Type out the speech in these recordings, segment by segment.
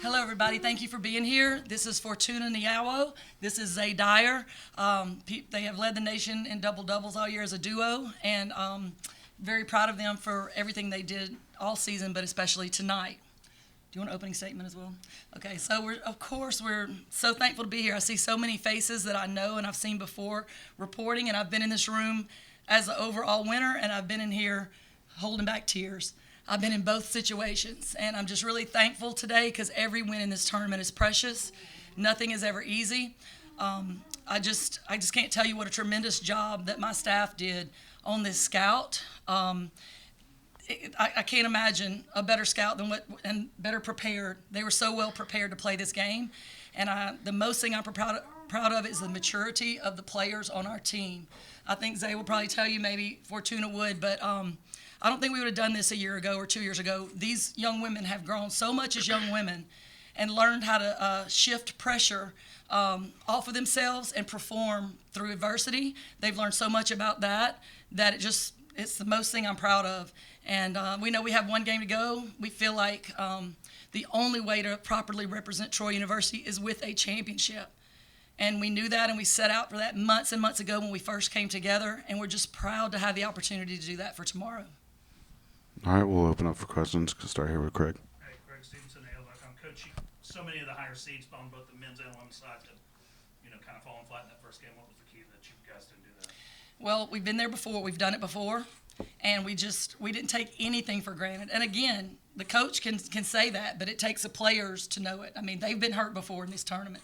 Hello, everybody. Thank you for being here. This is Fortuna Niawo. This is Zay Dyer. They have led the nation in double doubles all year as a duo, and very proud of them for everything they did all season, but especially tonight. Do you want an opening statement as well? Okay, so we're so thankful to be here. I see so many faces that I know and I've seen before reporting, and I've been in this room as the overall winner, and I've been in here holding back tears. I've been in both situations, and I'm just really thankful today because every win in this tournament is precious. Nothing is ever easy. I just can't tell you what a tremendous job that my staff did on this scout. I can't imagine a better scout and better prepared. They were so well prepared to play this game, and the most thing I'm proud of is the maturity of the players on our team. I think Zay will probably tell you, maybe Fortuna would, but I don't think we would have done this a year ago or 2 years ago. These young women have grown so much as young women and learned how to shift pressure off of themselves and perform through adversity. They've learned so much about that it's the most thing I'm proud of. And we know we have one game to go. We feel like the only way to properly represent Troy University is with a championship. And we knew that, and we set out for that months and months ago when we first came together, and we're just proud to have the opportunity to do that for tomorrow. All right, we'll open up for questions. Start here with Craig. Hey, Craig Stevenson, AL.com. Coach, so many of the higher seeds on both the men's and women's sides have, kind of fallen flat in that first game. What was the key that you guys didn't do that? Well, we've been there before. We've done it before, and we didn't take anything for granted. And again, the coach can say that, but it takes the players to know it. I mean, they've been hurt before in this tournament,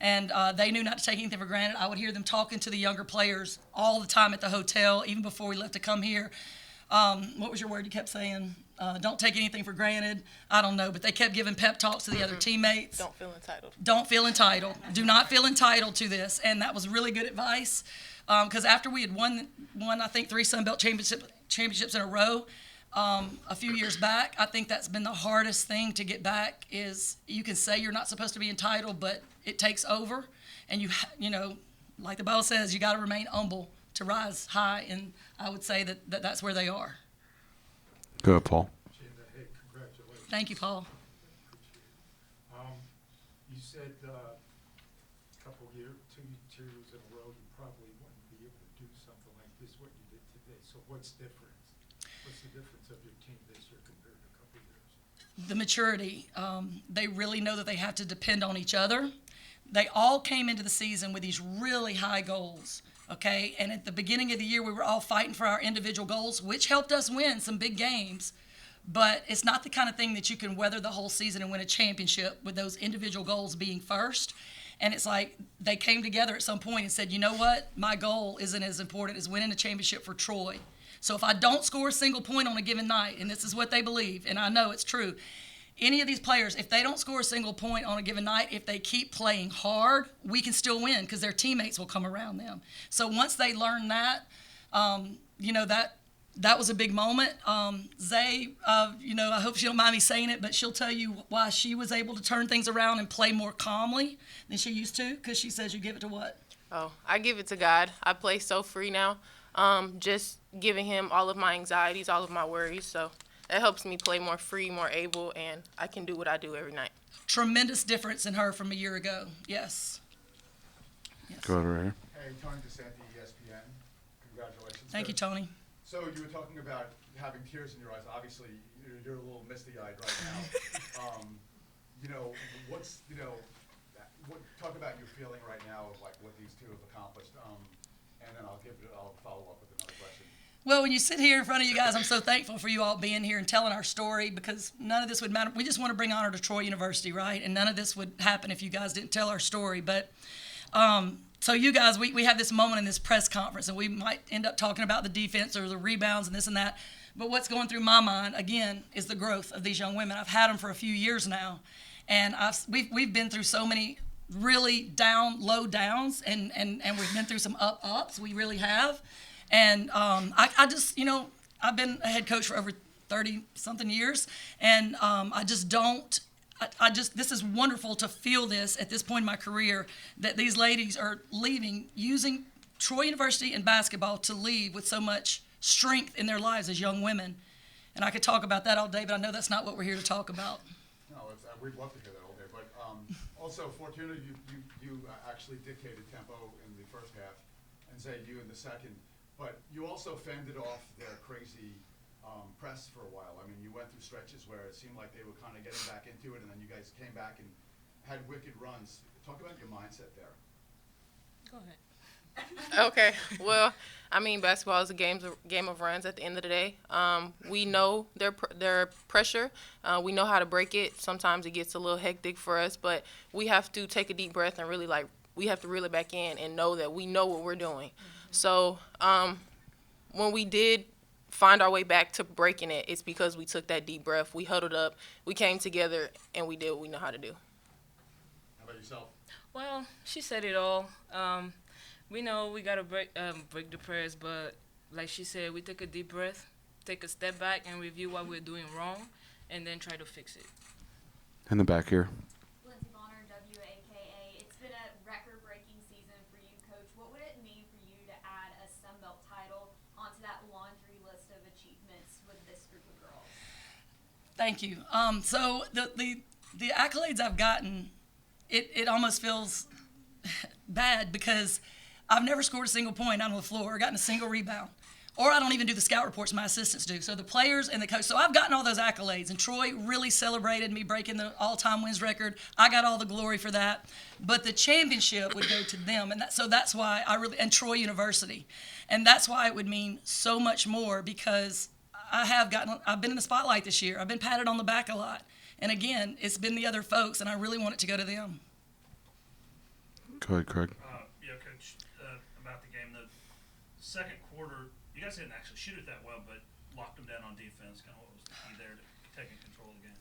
and they knew not to take anything for granted. I would hear them talking to the younger players all the time at the hotel, even before we left to come here. What was your word you kept saying? Don't take anything for granted. I don't know, but they kept giving pep talks to the other teammates. Don't feel entitled. Don't feel entitled. Do not feel entitled to this. And that was really good advice, because after we had won, I think 3 Sun Belt championships in a row a few years back, I think that's been the hardest thing to get back. Is you can say you're not supposed to be entitled, but it takes over, and like the Bible says, you got to remain humble to rise high, and I would say that's where they are. Go ahead, Paul. Hey, congratulations. Thank you, Paul. You said a couple years, 2 years in a row, you probably wouldn't be able to do something like this, what you did today. So what's different? What's the difference of your team this year compared to a couple years? The maturity. They really know that they have to depend on each other. They all came into the season with these really high goals. Okay, and at the beginning of the year, we were all fighting for our individual goals, which helped us win some big games. But it's not the kind of thing that you can weather the whole season and win a championship with those individual goals being first. And it's like they came together at some point and said, you know what? My goal isn't as important as winning a championship for Troy. So if I don't score a single point on a given night, and this is what they believe, and I know it's true, any of these players, if they don't score a single point on a given night, if they keep playing hard, we can still win because their teammates will come around them. So once they learn that, that was a big moment. Zay, I hope she don't mind me saying it, but she'll tell you why she was able to turn things around and play more calmly than she used to, because she says you give it to what? Oh, I give it to God. I play so free now. Just giving him all of my anxieties, all of my worries. So it helps me play more free, more able, and I can do what I do every night. Tremendous difference in her from a year ago. Yes. Go ahead, right here. Hey, Tony DeSanti, ESPN. Congratulations. Thank you, Tony. So you were talking about having tears in your eyes. Obviously, you're a little misty-eyed right now. Talk about your feeling right now of like what these two have accomplished, and then I'll follow up with another question. Well, when you sit here in front of you guys, I'm so thankful for you all being here and telling our story, because none of this would matter. We just want to bring honor to Troy University, right? And none of this would happen if you guys didn't tell our story. But so you guys, we have this moment in this press conference, and we might end up talking about the defense or the rebounds and this and that. But what's going through my mind, again, is the growth of these young women. I've had them for a few years now, and we've been through so many really low downs, and we've been through some ups. We really have. And I just, I've been a head coach for over 30-something years, and this is wonderful to feel this at this point in my career, that these ladies are leaving, using Troy University and basketball to leave with so much strength in their lives as young women. And I could talk about that all day, but I know that's not what we're here to talk about. No, we'd love to hear that all day. But also, Fortuna, you actually dictated tempo in the first half, and Zay, you in the second. But you also fended off their crazy press for a while. I mean, you went through stretches where it seemed like they were kind of getting back into it, and then you guys came back and had wicked runs. Talk about your mindset there. Go ahead. Okay. Well, I mean, basketball is a game of runs at the end of the day. We know their pressure. We know how to break it. Sometimes it gets a little hectic for us, but we have to take a deep breath and really, we have to reel it back in and know that we know what we're doing. Mm-hmm. So when we did find our way back to breaking it, it's because we took that deep breath. We huddled up. We came together, and we did what we know how to do. How about yourself? Well, she said it all. We know we gotta break the press, but like she said, we take a deep breath, take a step back, and review what we're doing wrong, and then try to fix it. In the back here. Lindsey Bonner, WAKA. It's been a record-breaking season for you, Coach. What would it mean for you to add a Sun Belt title onto that laundry list of achievements with this group of girls? Thank you. So the accolades I've gotten, it almost feels bad because I've never scored a single point out on the floor or gotten a single rebound. Or I don't even do the scout reports my assistants do. So the players and the coach. So I've gotten all those accolades. And Troy really celebrated me breaking the all-time wins record. I got all the glory for that. But the championship would go to them. And so that's why and Troy University. And that's why it would mean so much more because I've been in the spotlight this year. I've been patted on the back a lot. And again, it's been the other folks, and I really want it to go to them. Go ahead, Craig. Yeah, Coach, about the game, the second quarter, you guys didn't actually shoot it that well, but locked them down on defense. Kind of what was the key there to taking control of the game?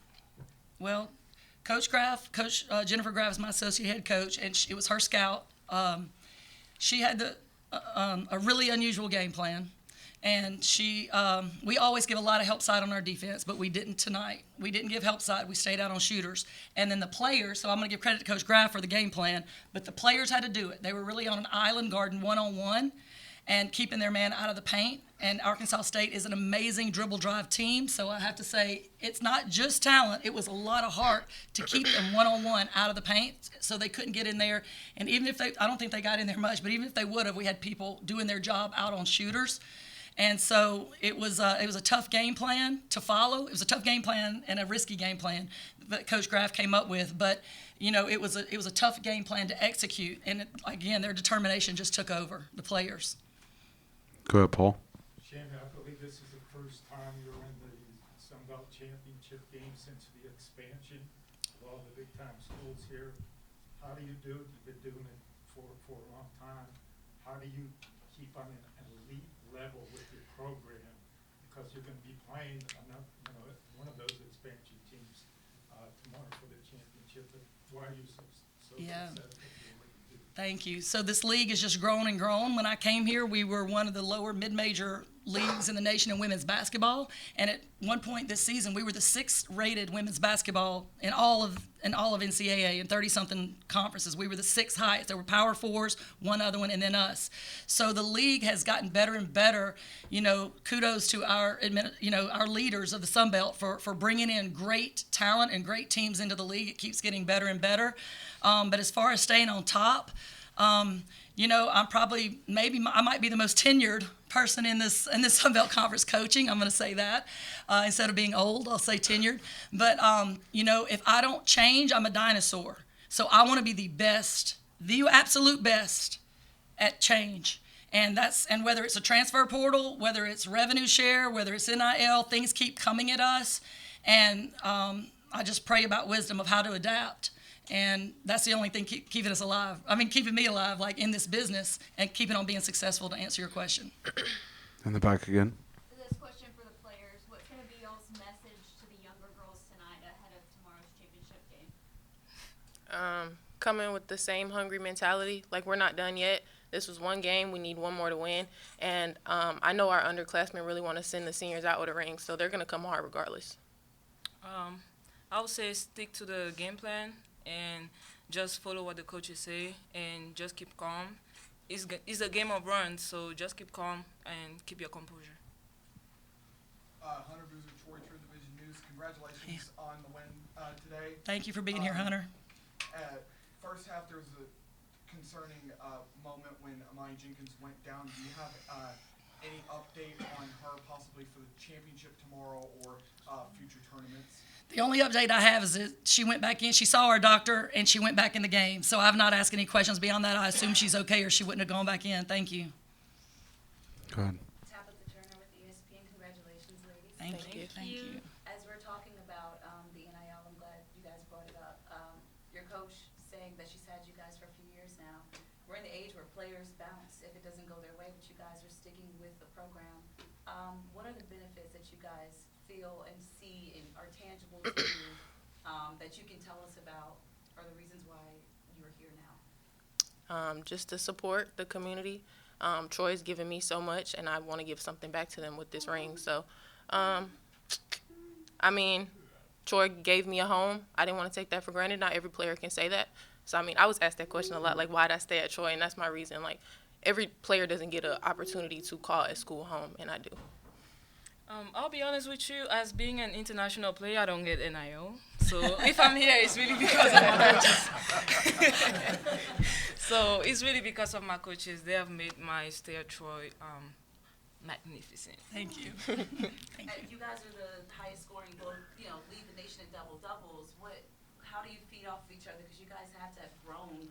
Well, Coach Jennifer Graff is my associate head coach, and it was her scout. She had a really unusual game plan, and we always give a lot of help side on our defense, but we didn't tonight. We didn't give help side. We stayed out on shooters. And then the players, so I'm going to give credit to Coach Graff for the game plan, but the players had to do it. They were really on an island guarding one-on-one and keeping their man out of the paint. And Arkansas State is an amazing dribble drive team, so I have to say it's not just talent. It was a lot of heart to keep them one-on-one out of the paint so they couldn't get in there. And even if I don't think they got in there much, but even if they would have, we had people doing their job out on shooters. And so it was a tough game plan to follow. It was a tough game plan and a risky game plan that Coach Graff came up with. But it was a tough game plan to execute. And again, their determination just took over the players. Go ahead, Paul. Shannon, I believe this is the first time you're in the Sun Belt Championship game since the expansion of all the big-time schools here. How do you do it? You've been doing it for a long time. How do you keep on an elite level with your program? Because you're going to be playing one of those expansion teams tomorrow for the championship. But why are you so Yeah. successful doing what you do? Thank you. So this league has just grown and grown. When I came here, we were one of the lower mid-major leagues in the nation in women's basketball. And at one point this season, we were the 6th-rated women's basketball in all of NCAA in 30-something conferences. We were the 6th highest. There were Power Fours, one other one, and then us. So the league has gotten better and better. Kudos to our leaders of the Sun Belt for bringing in great talent and great teams into the league. It keeps getting better and better. But as far as staying on top, I'm probably I might be the most tenured person in this Sun Belt Conference coaching. I'm going to say that instead of being old, I'll say tenured. But if I don't change, I'm a dinosaur. So I want to be the best, the absolute best at change. And whether it's a transfer portal, whether it's revenue share, whether it's NIL, things keep coming at us, and I just pray about wisdom of how to adapt. And that's the only thing keeping us alive. I mean, keeping me alive, like in this business, and keeping on being successful, to answer your question. In the back again. This question for the players: what's going to be y'all's message to the younger girls tonight ahead of tomorrow's championship game? Come in with the same hungry mentality. Like, we're not done yet. This was one game. We need one more to win. And I know our underclassmen really want to send the seniors out with a ring, so they're going to come hard regardless. I would say stick to the game plan and just follow what the coaches say and just keep calm. It's a game of runs, so just keep calm and keep your composure. Hunter Boozer, Troy True Division News. Congratulations on the win today. Thank you for being here, Hunter. First half, there was a concerning moment when Amani Jenkins went down. Do you have any update on her possibly for the championship tomorrow or future tournaments? The only update I have is that she went back in. She saw our doctor, and she went back in the game. So I've not asked any questions beyond that. I assume she's okay, or she wouldn't have gone back in. Thank you. Go ahead. Tabitha Turner with ESPN. Congratulations, ladies. Thank you. Thank you. As we're talking about the NIL, I'm glad you guys brought it up. Your coach saying that she's had you guys for a few years now. We're in the age where players bounce if it doesn't go their way, but you guys are sticking with the program. What are the benefits that you guys feel and see and are tangible to you that you can tell us about, or the reasons why you're here now? Just to support the community. Troy's given me so much, and I want to give something back to them with this ring. So, I mean, Troy gave me a home. I didn't want to take that for granted. Not every player can say that. So, I mean, I was asked that question a lot, like, why'd I stay at Troy? And that's my reason. Like, every player doesn't get an opportunity to call a school home, and I do. I'll be honest with you, as being an international player, I don't get NIL. So if I'm here, it's really because of my coaches. So it's really because of my coaches. They have made my stay at Troy magnificent. Thank you. Thank you. You guys are the highest scoring, both, lead the nation in double doubles. How do you feed off of each other? Because you guys have to have grown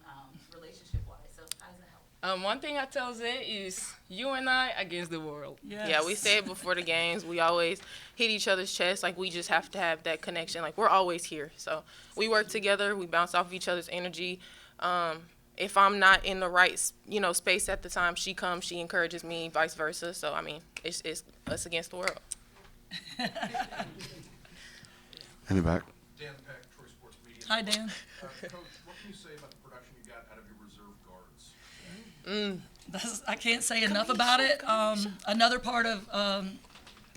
relationship-wise. So how does that help? One thing I tell Zay is you and I against the world. Yes. Yeah, we say it before the games. We always hit each other's chest. Like, we just have to have that connection. Like, we're always here. So we work together. We bounce off of each other's energy. If I'm not in the right, space at the time, she comes, she encourages me, vice versa. So, I mean, it's us against the world. Any back? Dan Peck, Troy Sports Media. Hi, Dan. Coach, what can you say about the production you got out of your reserve guards? I can't say enough about it. Another part of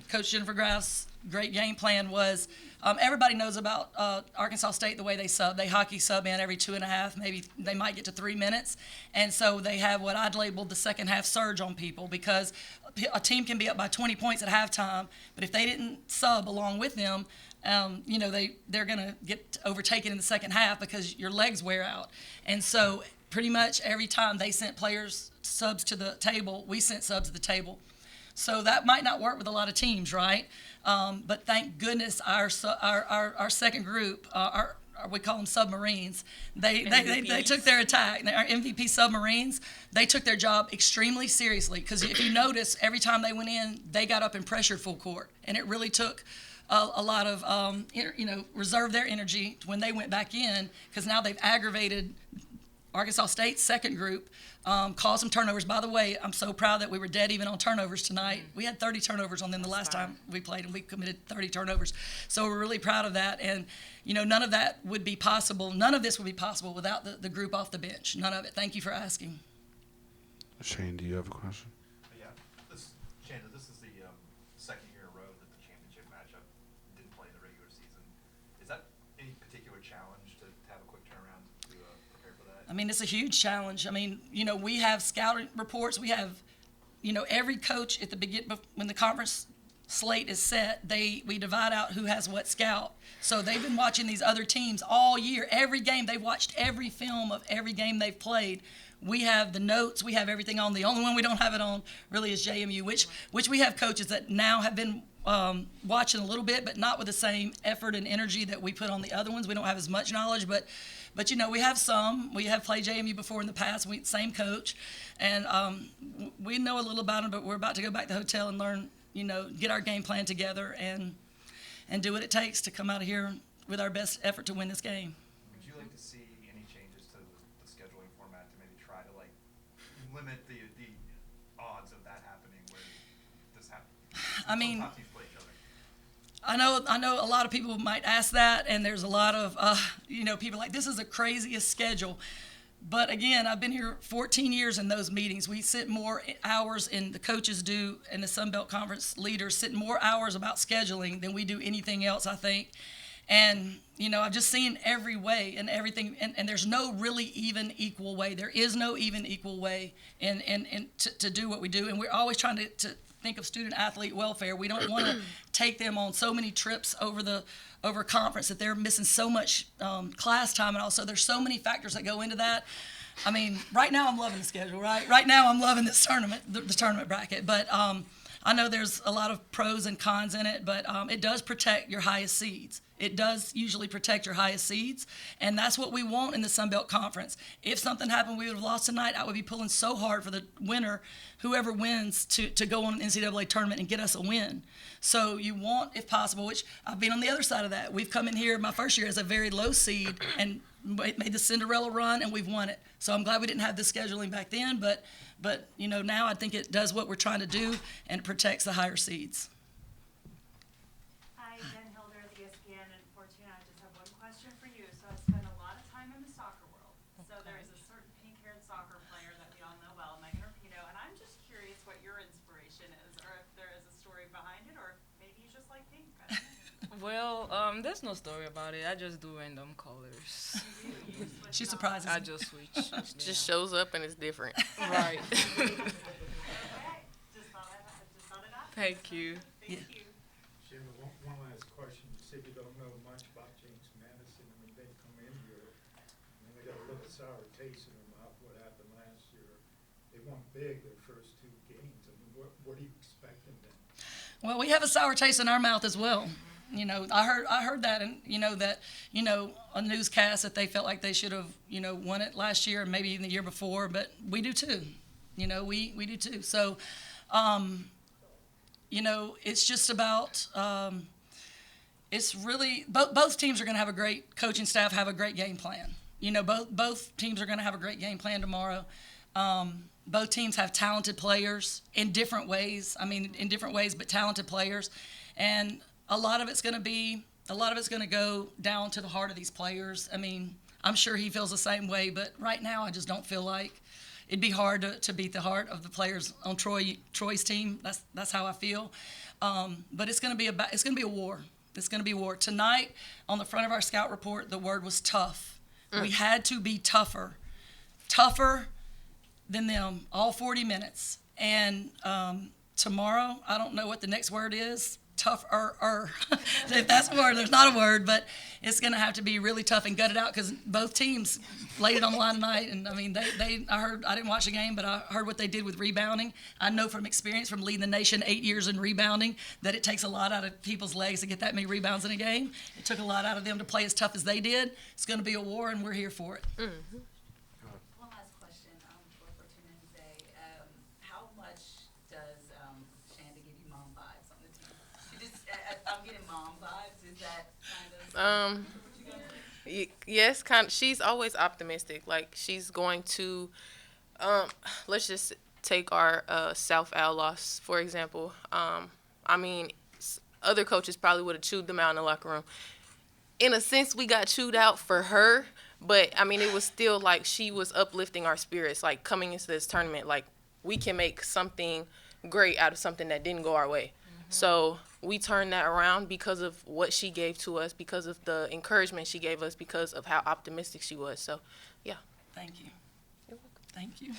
Coach Jennifer Graff's great game plan was everybody knows about Arkansas State, the way they sub. They hockey sub in every 2.5, maybe they might get to 3 minutes. And so they have what I'd labeled the second half surge on people, because a team can be up by 20 points at halftime, but if they didn't sub along with them, they're going to get overtaken in the second half because your legs wear out. And so pretty much every time they sent players subs to the table, we sent subs to the table. So that might not work with a lot of teams, right? But thank goodness our second group, we call them submarines. They took their attack. Our MVP submarines, they took their job extremely seriously, because if you notice, every time they went in, they got up and pressured full court, and it really took a lot of reserve their energy when they went back in, because now they've aggravated Arkansas State's second group, caused some turnovers. By the way, I'm so proud that we were dead even on turnovers tonight. We had 30 turnovers on them the last time we played, and we committed 30 turnovers. So we're really proud of that. And, none of that would be possible. None of this would be possible without the group off the bench. None of it. Thank you for asking. Shane, do you have a question? Yeah, Shanda, this is the second year in a row that the championship matchup didn't play in the regular season. Is that any particular challenge to have a quick turnaround to prepare for that? I mean, it's a huge challenge. I mean, we have scouting reports. We have, every coach at the beginning, when the conference slate is set, we divide out who has what scout. So they've been watching these other teams all year. Every game, they've watched every film of every game they've played. We have the notes. We have everything on. The only one we don't have it on really is JMU, which we have coaches that now have been watching a little bit, but not with the same effort and energy that we put on the other ones. We don't have as much knowledge, but we have some. We have played JMU before in the past. Same coach, and we know a little about them. But we're about to go back to the hotel and learn. Get our game plan together and do what it takes to come out of here with our best effort to win this game. Would you like to see any changes to the scheduling format to maybe try to limit the odds of that happening where this happens? I mean, top teams play each other. I know a lot of people might ask that, and there's a lot of people like, this is the craziest schedule. But again, I've been here 14 years in those meetings. We sit more hours, and the coaches do, and the Sun Belt Conference leaders sit more hours about scheduling than we do anything else, I think. And, I've just seen every way and everything, and there's no really even equal way. There is no even equal way to do what we do, and we're always trying to think of student athlete welfare. We don't want to take them on so many trips over conference that they're missing so much class time, and also there's so many factors that go into that. I mean, right now I'm loving the schedule, right? Right now I'm loving this tournament, the tournament bracket, but I know there's a lot of pros and cons in it, but it does protect your highest seeds. It does usually protect your highest seeds, and that's what we want in the Sun Belt Conference. If something happened, we would have lost tonight, I would be pulling so hard for the winner, whoever wins, to go on an NCAA tournament and get us a win. So you want, if possible, which I've been on the other side of that. We've come in here my first year as a very low seed and made the Cinderella run, and we've won it. So I'm glad we didn't have this scheduling back then, but now I think it does what we're trying to do, and it protects the higher seeds. Hi, Jen Hilder at ESPN and Fortuna. I just have one question for you. So I spend a lot of time in the soccer world. So there is a certain pink-haired soccer player that we all know well, Megan Rapinoe, and I'm just curious what your inspiration is, or if there is a story behind it, or maybe you just like pink. I don't know. Well, there's no story about it. I just do random colors. She surprises I me. just switch. Just shows up and it's different. Right. Okay, just thought I'd ask. Thank you. Thank you. Jim, one last question. You said you don't know much about James Madison. I mean, they've come in here, and they got a little sour taste in their mouth. What happened last year? They won big their first two games. I mean, what are you expecting then? Well, we have a sour taste in our mouth as well. I heard that, and a newscast that they felt like they should have, won it last year and maybe even the year before, but we do too. We do too. So, it's just about, it's really, both teams are going to have a great coaching staff, have a great game plan. Both teams are going to have a great game plan tomorrow. Both teams have talented players in different ways. But talented players. And a lot of it's going to go down to the heart of these players. I mean, I'm sure he feels the same way, but right now I just don't feel like it'd be hard to beat the heart of the players on Troy's team. That's how I feel. But it's going to be a war. It's going to be a war. Tonight, on the front of our scout report, the word was tough. We had to be tougher than them all 40 minutes. And tomorrow, I don't know what the next word is. Tougher. If that's a word, there's not a word, but it's going to have to be really tough and gut it out, because both teams laid it on the line tonight. And I mean, I didn't watch the game, but I heard what they did with rebounding. I know from experience, from leading the nation 8 years in rebounding, that it takes a lot out of people's legs to get that many rebounds in a game. It took a lot out of them to play as tough as they did. It's going to be a war, and we're here for it. Mm-hmm. One last question for Fortuna and Zay. How much does Shanda give you mom vibes on the team? I'm getting mom vibes. Is that kind of Yes, kind of. She's always optimistic. Like, she's going to, let's just take our South Al loss, for example. Other coaches probably would have chewed them out in the locker room. In a sense, we got chewed out for her, but, it was still like she was uplifting our spirits, like, coming into this tournament. Like, we can make something great out of something that didn't go our way. Mm-hmm. So we turned that around because of what she gave to us, because of the encouragement she gave us, because of how optimistic she was. So, yeah. Thank you. You're welcome. Thank you.